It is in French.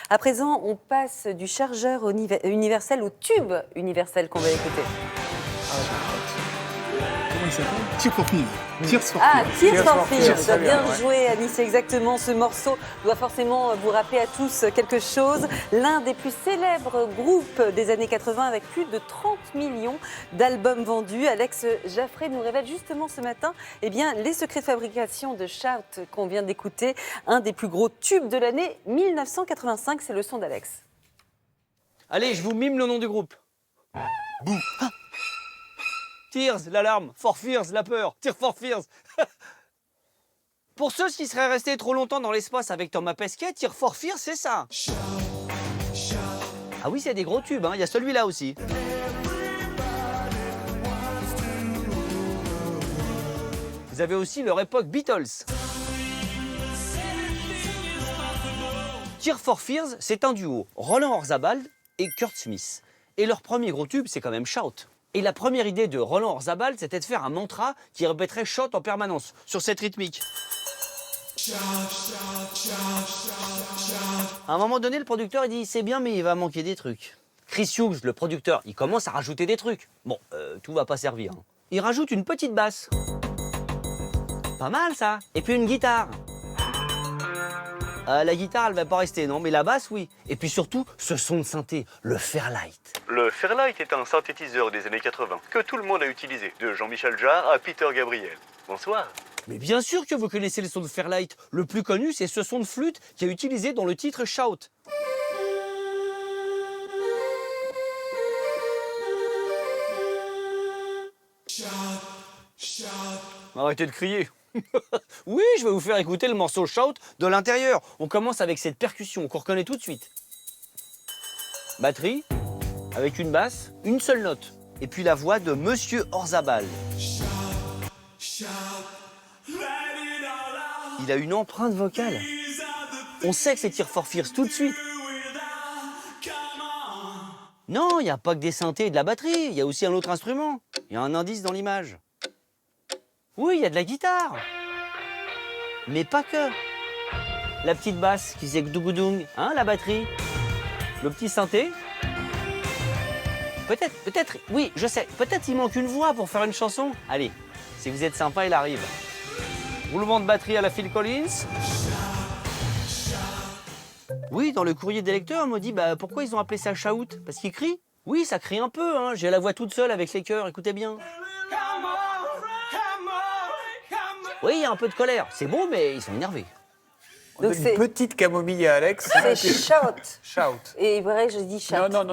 À présent, on passe du chargeur universel au tube universel qu'on va écouter. Comment il s'appelle? Tears for Fears. Tears for Ah, Fears. Tears for Fears. Très Bien bien, ouais. joué, Annie, c'est exactement. Ce morceau doit forcément vous rappeler à tous quelque chose. L'un des plus célèbres groupes des années 80 avec plus de 30 millions d'albums vendus. Alex Jaffray nous révèle justement ce matin les secrets de fabrication de Shout qu'on vient d'écouter. Un des plus gros tubes de l'année 1985, c'est le son d'Alex. Allez, je vous mime le nom du groupe. Bouh. Ah. Tears, l'alarme. For Fears, la peur. Tears for Fears. Pour ceux qui seraient restés trop longtemps dans l'espace avec Thomas Pesquet, Tears for Fears, c'est ça. Ah oui, c'est des gros tubes, hein. Il y a celui-là aussi. Vous avez aussi leur époque Beatles. Tears for Fears, c'est un duo. Roland Orzabal et Kurt Smith. Et leur premier gros tube, c'est quand même Shout. Et la première idée de Roland Orzabal, c'était de faire un mantra qui répéterait Shout en permanence, sur cette rythmique. À un moment donné, le producteur il dit « c'est bien, mais il va manquer des trucs ». Chris Hughes, le producteur, il commence à rajouter des trucs. Bon, tout va pas servir. Hein. Il rajoute une petite basse. Pas mal, ça. Et puis une guitare. La guitare, elle va pas rester, non, mais la basse, oui. Et puis surtout, ce son de synthé, le Fairlight. Le Fairlight est un synthétiseur des années 80 que tout le monde a utilisé, de Jean-Michel Jarre à Peter Gabriel. Bonsoir. Mais bien sûr que vous connaissez le son de Fairlight. Le plus connu, c'est ce son de flûte qui est utilisé dans le titre Shout. Arrêtez de crier. Oui, je vais vous faire écouter le morceau Shout de l'intérieur. On commence avec cette percussion qu'on reconnaît tout de suite. Batterie, avec une basse, une seule note. Et puis la voix de Monsieur Orzabal. Il a une empreinte vocale. On sait que c'est Tears for Fears tout de suite. Non, il n'y a pas que des synthés et de la batterie. Il y a aussi un autre instrument. Il y a un indice dans l'image. Oui, il y a de la guitare. Mais pas que. La petite basse qui faisait gdougoudung, hein, la batterie. Le petit synthé. Peut-être, oui, je sais. Peut-être il manque une voix pour faire une chanson. Allez, si vous êtes sympa, il arrive. Roulement de batterie à la Phil Collins. Oui, dans le courrier des lecteurs, on m'a dit pourquoi ils ont appelé ça Shout? Parce qu'ils crient. Oui, ça crie un peu, hein. J'ai la voix toute seule avec les chœurs, écoutez bien. Oui, il y a un peu de colère. C'est bon, mais ils sont énervés. On donne une petite camomille à Alex. C'est Shout. Shout. Et vrai, je dis Shout. Non.